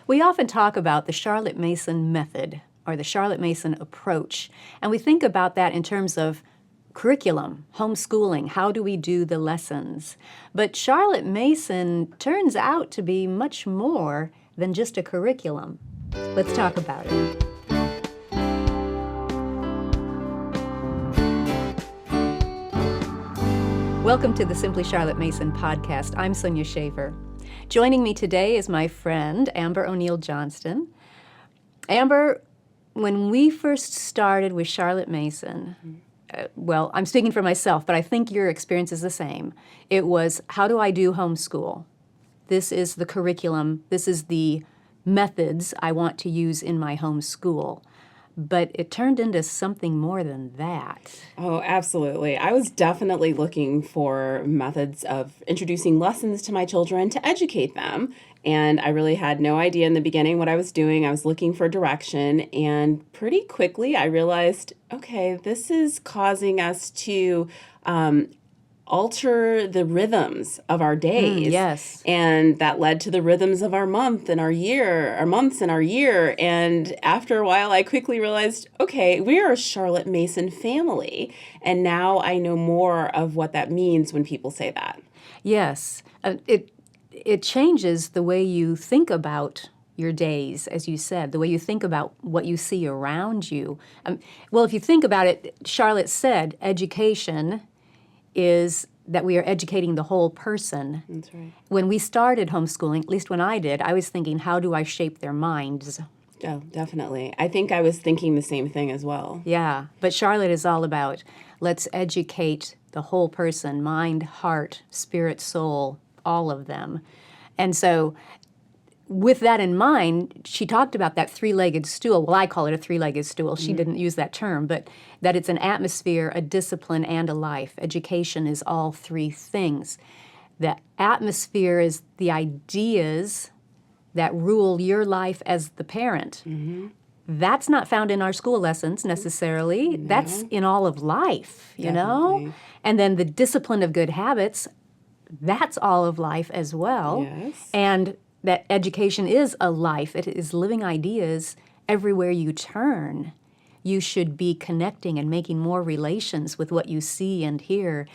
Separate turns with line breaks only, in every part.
We often talk about the Charlotte Mason method or the Charlotte Mason approach, and we think about that in terms of curriculum, homeschooling, how do we do the lessons? But Charlotte Mason turns out to be much more than just a curriculum. Let's talk about it. Welcome to the Simply Charlotte Mason podcast. I'm Sonia Shaver. Joining me today is my friend, Amber O'Neill Johnston. Amber, when we first started with Charlotte Mason, well, I'm speaking for myself, but I think your experience is the same. It was, how do I do homeschool? This is the curriculum. This is the methods I want to use in my homeschool. But it turned into something more than that.
Oh, absolutely. I was definitely looking for methods of introducing lessons to my children to educate them. And I really had no idea in the beginning what I was doing. I was looking for direction. And pretty quickly, I realized, okay, this is causing us to alter the rhythms of our days.
Yes.
And that led to the rhythms of our month and our year, our months and our year. And after a while, I quickly realized, okay, we are a Charlotte Mason family. And now I know more of what that means when people say that.
Yes. It changes the way you think about your days, as you said, the way you think about what you see around you. Well, if you think about it, Charlotte said education is that we are educating the whole person.
That's right.
When we started homeschooling, at least when I did, I was thinking, how do I shape their minds?
Oh, definitely. I think I was thinking the same thing as well.
Yeah, but Charlotte is all about let's educate the whole person, mind, heart, spirit, soul, all of them. And so with that in mind, she talked about that three-legged stool. Well, I call it a three-legged stool. She didn't use that term, but that it's an atmosphere, a discipline, and a life. Education is all three things. The atmosphere is the ideas that rule your life as the parent. That's not found in our school lessons necessarily. No. That's in all of life, you know? And then the discipline of good habits, that's all of life as well.
Yes.
And that education is a life. It is living ideas everywhere you turn. You should be connecting and making more relations with what you see and hear.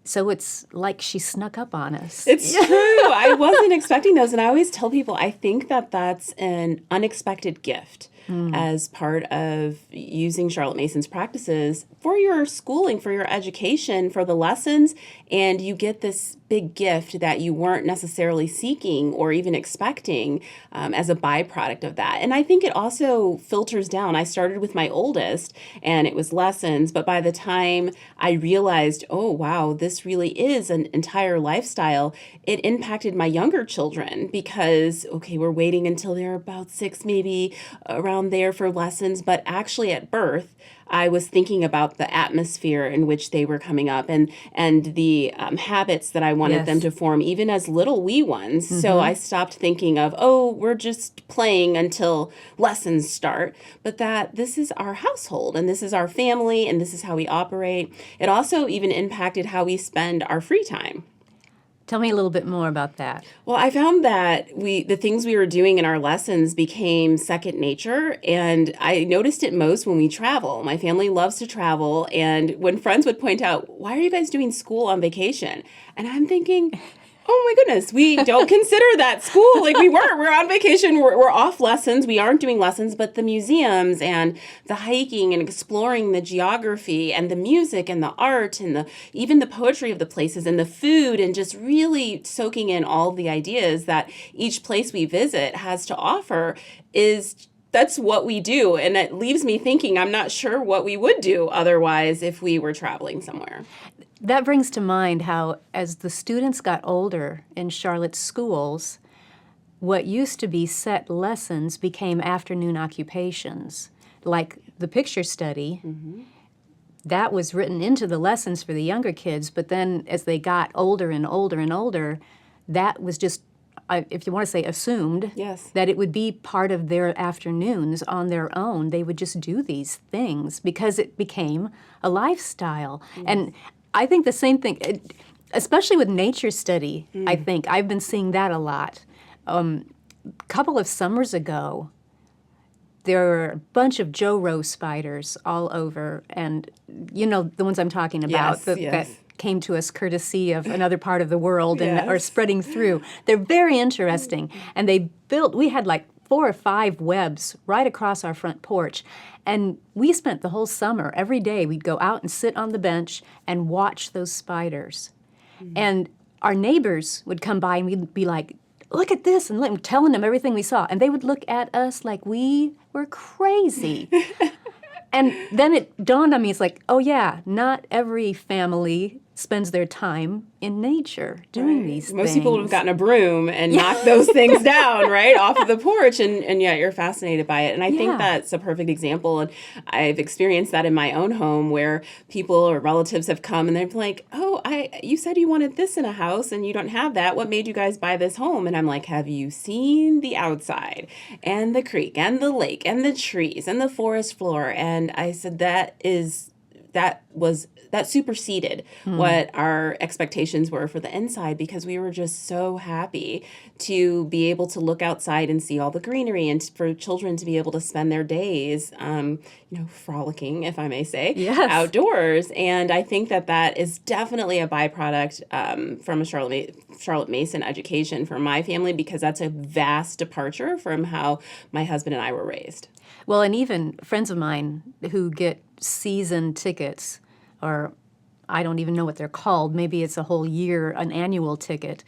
So it's like she snuck up on us.
It's true. I wasn't expecting those. And I always tell people, I think that that's an unexpected gift as part of using Charlotte Mason's practices for your schooling, for your education, for the lessons. And you get this big gift that you weren't necessarily seeking or even expecting as a byproduct of that. And I think it also filters down. I started with my oldest and it was lessons, but by the time I realized, oh, wow, this really is an entire lifestyle, it impacted my younger children because, okay, we're waiting until they're about 6, maybe around there for lessons, but actually at birth, I was thinking about the atmosphere in which they were coming up and the habits that I wanted them to form, even as little wee ones. So I stopped thinking of, oh, we're just playing until lessons start, but that this is our household and this is our family and this is how we operate. It also even impacted how we spend our free time.
Tell me a little bit more about that.
Well, I found that the things we were doing in our lessons became second nature, and I noticed it most when we travel. My family loves to travel, and when friends would point out, why are you guys doing school on vacation? And I'm thinking, oh my goodness, we don't consider that school. Like we're on vacation, we're off lessons, we aren't doing lessons, but the museums and the hiking and exploring the geography and the music and the art and even the poetry of the places and the food and just really soaking in all the ideas that each place we visit has to offer that's what we do. And it leaves me thinking, I'm not sure what we would do otherwise if we were traveling somewhere.
That brings to mind how, as the students got older in Charlotte's schools, what used to be set lessons became afternoon occupations, like the picture study. That was written into the lessons for the younger kids, but then as they got older and older and older, that was just, if you want to say assumed, that it would be part of their afternoons on their own. They would just do these things because it became a lifestyle. And I think the same thing, especially with nature study, I think. I've been seeing that a lot. a couple of summers ago, there were a bunch of Joe Rowe spiders all over, and you know the ones I'm talking about
Yes,
that
yes.
came to us courtesy of another part of the world and are
Yes.
spreading through. They're very interesting, and we had like 4 or 5 webs right across our front porch, and we spent the whole summer, every day we'd go out and sit on the bench and watch those spiders. And our neighbors would come by and we'd be like, look at this, and telling them everything we saw. And they would look at us like we were crazy. And then it dawned on me, it's like, oh yeah, not every family spends their time in nature doing these things.
Most people would have gotten a broom and knocked those things down, right, off of the porch, and yet you're fascinated by it. And I think
Yeah.
that's a perfect example. And I've experienced that in my own home where people or relatives have come and they're like, oh, you said you wanted this in a house and you don't have that. What made you guys buy this home? And I'm like, have you seen the outside and the creek and the lake and the trees and the forest floor? And I said, that superseded what our expectations were for the inside, because we were just so happy to be able to look outside and see all the greenery, and for children to be able to spend their days, frolicking, if I may say,
Yes.
outdoors. And I think that is definitely a byproduct from a Charlotte Mason education for my family, because that's a vast departure from how my husband and I were raised.
Well, and even friends of mine who get season tickets, or I don't even know what they're called, maybe it's a whole year, an annual ticket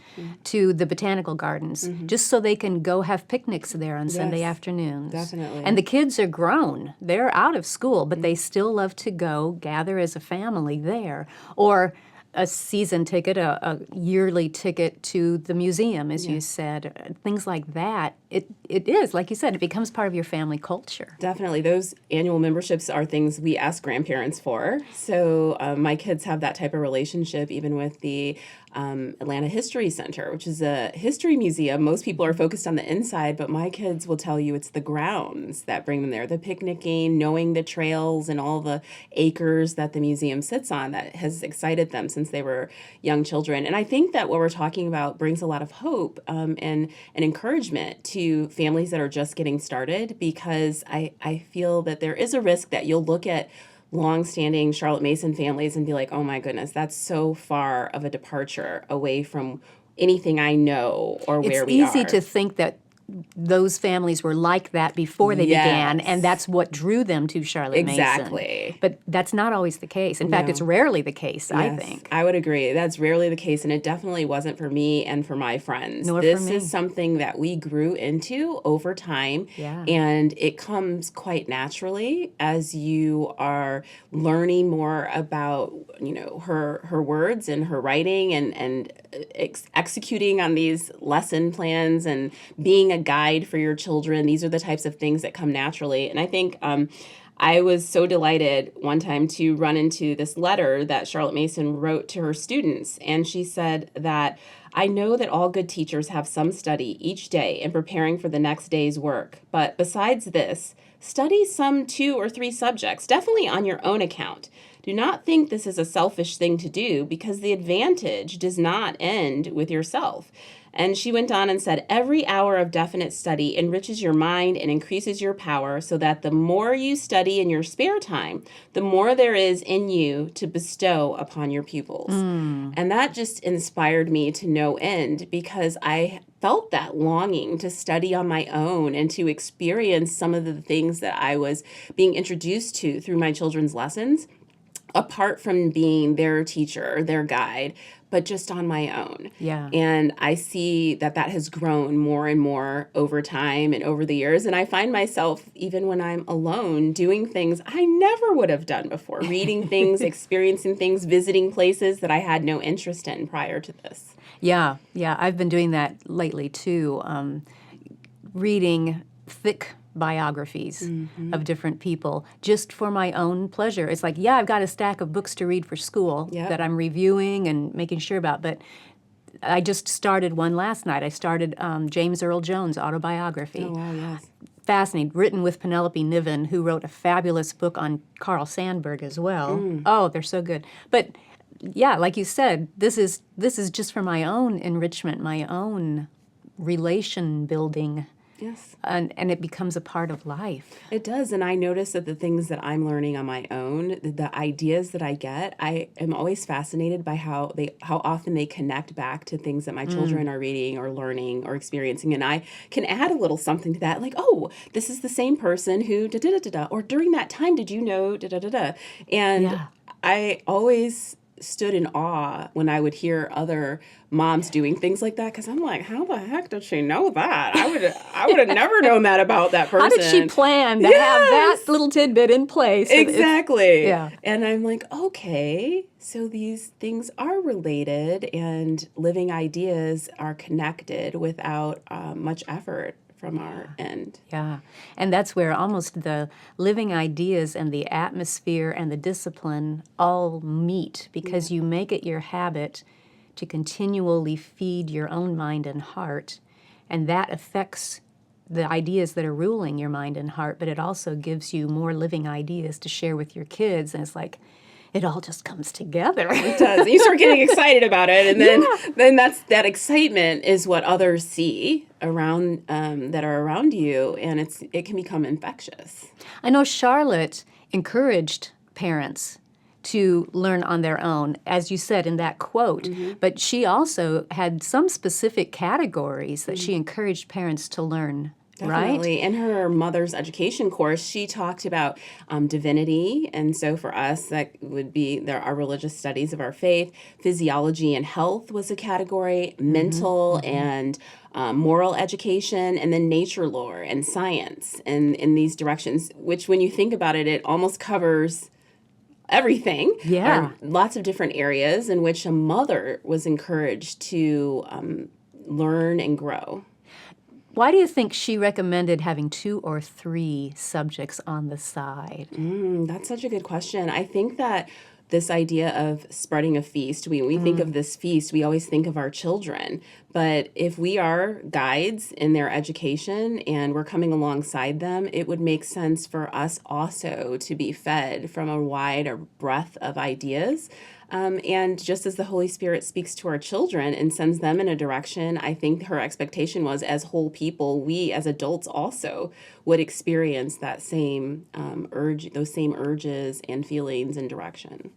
to the botanical gardens, just so they can go have picnics there on Sunday afternoons.
definitely.
And the kids are grown. They're out of school, but they still love to go gather as a family there. Or a season ticket, a yearly ticket to the museum, as you said, things like that. It is, like you said, it becomes part of your family culture.
Definitely. Those annual memberships are things we ask grandparents for. So my kids have that type of relationship, even with the Atlanta History Center, which is a history museum. Most people are focused on the inside, but my kids will tell you it's the grounds that bring them there. The picnicking, knowing the trails and all the acres that the museum sits on, that has excited them since they were young children. And I think that what we're talking about brings a lot of hope and encouragement to families that are just getting started, because I feel that there is a risk that you'll look at longstanding Charlotte Mason families and be like, oh my goodness, that's so far of a departure away from anything I know or where we are.
It's easy to think that those families were like that before they began, and that's what drew them to Charlotte Mason.
Exactly.
But that's not always the case. In fact, it's rarely the case, I think.
I would agree. That's rarely the case, and it definitely wasn't for me and for my friends.
Nor
this
for me.
is something that we grew into over time, and it comes quite naturally as you are learning more about, her words and her writing and executing on these lesson plans and being a guide for your children. These are the types of things that come naturally. And I think I was so delighted one time to run into this letter that Charlotte Mason wrote to her students. And she said that, I know that all good teachers have some study each day in preparing for the next day's work. But besides this, study some 2 or 3 subjects, definitely on your own account. Do not think this is a selfish thing to do, because the advantage does not end with yourself. And she went on and said, every hour of definite study enriches your mind and increases your power, so that the more you study in your spare time, the more there is in you to bestow upon your pupils. And that just inspired me to no end, because I felt that longing to study on my own and to experience some of the things that I was being introduced to through my children's lessons, apart from being their teacher, their guide, but just on my own.
Yeah.
And I see that has grown more and more over time and over the years. And I find myself, even when I'm alone, doing things I never would have done before, reading things, experiencing things, visiting places that I had no interest in prior to this.
Yeah, I've been doing that lately too, reading thick biographies of different people just for my own pleasure. It's like, I've got a stack of books to read for school that I'm reviewing and making sure about, but I just started one last night. I started James Earl Jones' autobiography.
Oh, wow, yes.
Fascinating, written with Penelope Niven, who wrote a fabulous book on Carl Sandburg as well. Oh, they're so good. But like you said, this is just for my own enrichment, my own relation building,
Yes.
and it becomes a part of life.
It does. And I notice that the things that I'm learning on my own, the ideas that I get, I am always fascinated by how often they connect back to things that my children are reading or learning or experiencing. And I can add a little something to that, like, oh, this is the same person who da da da da da, or during that time, did you know da da da da? And
Yeah.
I always stood in awe when I would hear other moms doing things like that, because I'm like, how the heck did she know that? I would have never known that about that person.
How did she plan to have that little tidbit in place?
Exactly.
Yeah.
And I'm like, okay, so these things are related, and living ideas are connected without much effort from our end.
Yeah. And that's where almost the living ideas and the atmosphere and the discipline all meet, because you make it your habit to continually feed your own mind and heart. And that affects the ideas that are ruling your mind and heart, but it also gives you more living ideas to share with your kids. And it's like, it all just comes together.
It does. You start getting excited about it, and then that excitement is what others see around that are around you, and it can become infectious.
I know Charlotte encouraged parents to learn on their own, as you said in that quote, but she also had some specific categories that she encouraged parents to learn, right?
Definitely. In her mother's education course, she talked about divinity. And so for us, that would be our religious studies of our faith. Physiology and health was a category, mental and moral education, and then nature lore and science, and in these directions, which when you think about it, it almost covers everything.
Yeah.
Lots of different areas in which a mother was encouraged to learn and grow.
Why do you think she recommended having 2 or 3 subjects on the side?
That's such a good question. I think that this idea of spreading a feast, when we think of this feast, we always think of our children. But if we are guides in their education and we're coming alongside them, it would make sense for us also to be fed from a wider breadth of ideas. And just as the Holy Spirit speaks to our children and sends them in a direction, I think her expectation was, as whole people, we as adults also would experience that same those same urges and feelings and direction.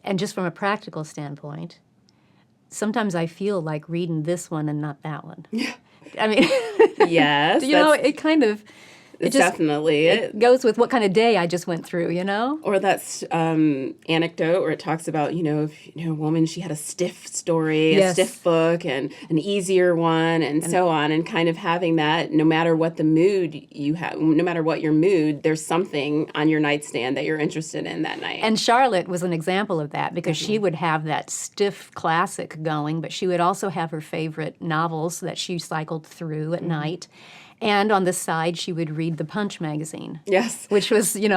And just from a practical standpoint, sometimes I feel like reading this one and not that one. I mean,
Yes,
it kind of,
it's
just
definitely it.
goes with what kind of day I just went through, you know?
Or that anecdote where it talks about, if a woman, she had a stiff story,
Yes.
a stiff book, and an easier one, and so on, and kind of having that, no matter what the mood you have, no matter what your mood, there's something on your nightstand that you're interested in that night.
And Charlotte was an example of that, because she would have that stiff classic going, but she would also have her favorite novels that she cycled through at night. And on the side, she would read the Punch magazine,
Yes.
which was, it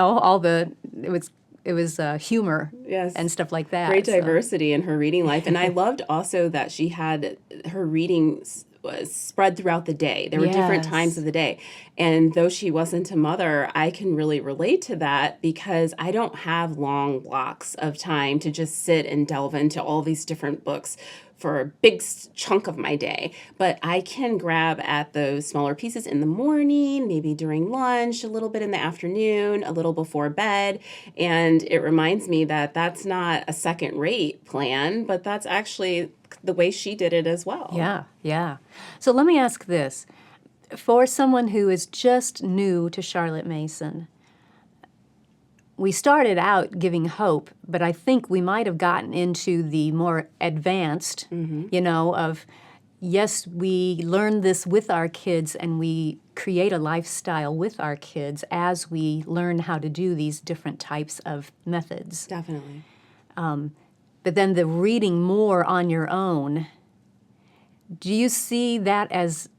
was humor
Yes.
and stuff like that.
Great
so-
diversity in her reading life. And I loved also that she had her readings was spread throughout the day. There were different
Yes.
times of the day. And though she wasn't a mother, I can really relate to that, because I don't have long blocks of time to just sit and delve into all these different books for a big chunk of my day. But I can grab at those smaller pieces in the morning, maybe during lunch, a little bit in the afternoon, a little before bed. And it reminds me that that's not a second-rate plan, but that's actually the way she did it as well.
Yeah, yeah. So let me ask this. For someone who is just new to Charlotte Mason, we started out giving hope, but I think we might have gotten into the more advanced, of, yes, we learn this with our kids and we create a lifestyle with our kids as we learn how to do these different types of methods.
Definitely.
But then the reading more on your own, do you see that as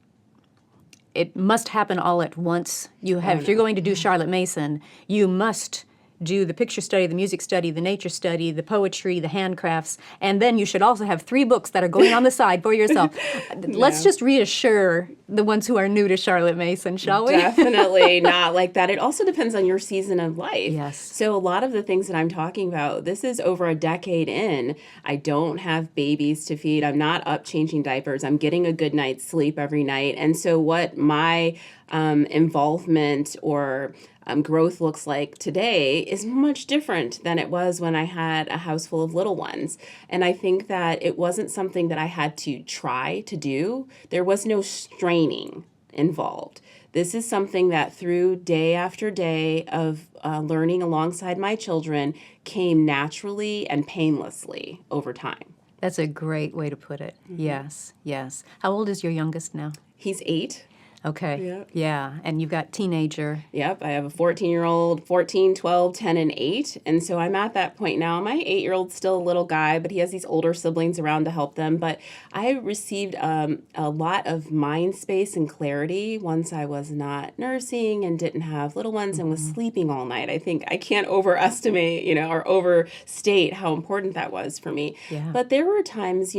it must happen all at once? If you're going to do Charlotte Mason, you must do the picture study, the music study, the nature study, the poetry, the handcrafts, and then you should also have 3 books that are going on the side for yourself. Let's just reassure the ones who are new to Charlotte Mason, shall we?
Definitely not like that. It also depends on your season of life.
Yes.
So a lot of the things that I'm talking about, this is over a decade in. I don't have babies to feed. I'm not up changing diapers. I'm getting a good night's sleep every night. And so what my involvement or growth looks like today is much different than it was when I had a house full of little ones. And I think that it wasn't something that I had to try to do. There was no straining involved. This is something that through day after day of learning alongside my children came naturally and painlessly over time.
That's a great way to put it. Yes, yes. How old is your youngest now?
He's 8.
Okay.
Yep.
Yeah. And you've got teenager.
Yep, I have a 14-year-old, 14, 12, 10, and 8. And so I'm at that point now. My 8-year-old's still a little guy, but he has these older siblings around to help them. But I received a lot of mind space and clarity once I was not nursing and didn't have little ones and was sleeping all night. I think I can't overestimate, or overstate how important that was for me.
Yeah.
But there were times,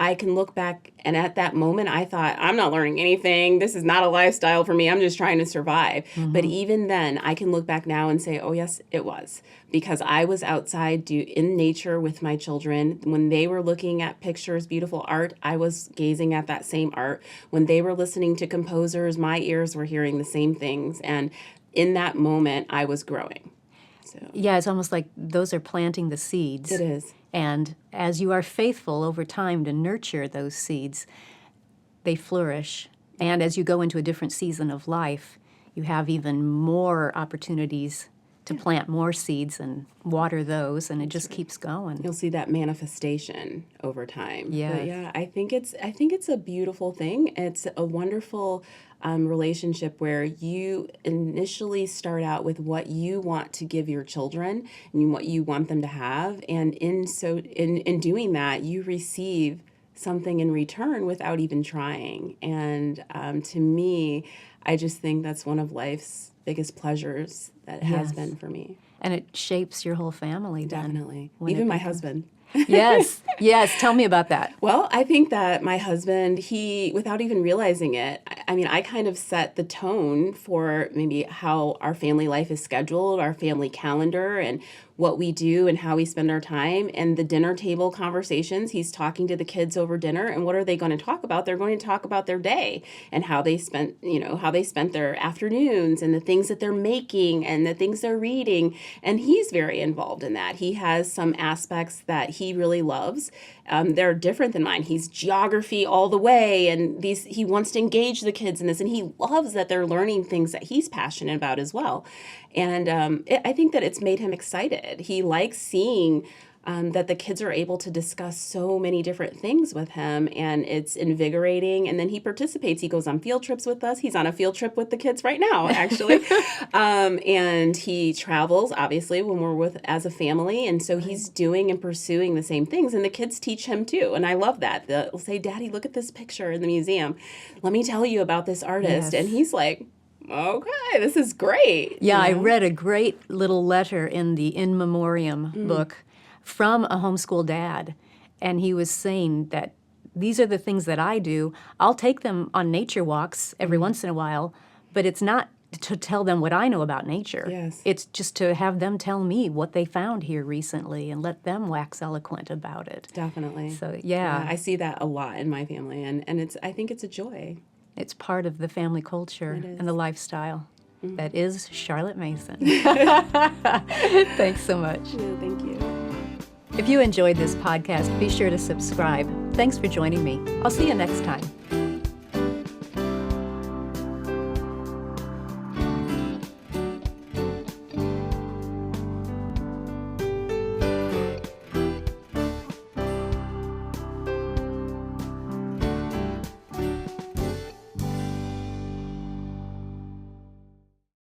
I can look back and at that moment I thought, I'm not learning anything. This is not a lifestyle for me. I'm just trying to survive. But even then I can look back now and say, oh yes, it was. Because I was outside in nature with my children. When they were looking at pictures, beautiful art, I was gazing at that same art. When they were listening to composers, my ears were hearing the same things. And in that moment, I was growing. So
Yeah, it's almost like those are planting the seeds.
it is.
And as you are faithful over time to nurture those seeds, they flourish. And as you go into a different season of life, you have even more opportunities to plant more seeds and water those, and it just keeps going.
You'll see that manifestation over time.
Yes.
But yeah, I think it's a beautiful thing. It's a wonderful relationship where you initially start out with what you want to give your children and what you want them to have, and in doing that, you receive something in return without even trying. And to me, I just think that's one of life's biggest pleasures that has
Yes.
been for me.
And it shapes your whole family then.
Definitely.
when
Even
it
my
becomes-
husband.
Yes, yes. Tell me about that.
Well, I think that my husband, he, without even realizing it, I mean, I kind of set the tone for maybe how our family life is scheduled, our family calendar, and what we do and how we spend our time. And the dinner table conversations, he's talking to the kids over dinner, and what are they going to talk about? They're going to talk about their day and how they spent, how they spent their afternoons and the things that they're making and the things they're reading. And he's very involved in that. He has some aspects that he really loves. They're different than mine. He's geography all the way, and he wants to engage the kids in this, and he loves that they're learning things that he's passionate about as well. And I think that it's made him excited. He likes seeing that the kids are able to discuss so many different things with him, and it's invigorating. And then he participates. He goes on field trips with us. He's on a field trip with the kids right now, actually. And he travels, obviously, when we're as a family. And so he's doing and pursuing the same things. And the kids teach him too. And I love that. They'll say, Daddy, look at this picture in the museum. Let me tell you about this artist.
Yes.
And he's like, okay, this is great.
Yeah, I read a great little letter in the In Memoriam book from a homeschool dad, and he was saying that these are the things that I do. I'll take them on nature walks every once in a while, but it's not to tell them what I know about nature.
Yes.
It's just to have them tell me what they found here recently and let them wax eloquent about it.
Definitely.
So, yeah.
I see that a lot in my family, and I think it's a joy.
It's part of the family culture and the lifestyle. That is Charlotte Mason. Thanks so much.
No, thank you.
If you enjoyed this podcast, be sure to subscribe. Thanks for joining me. I'll see you next time.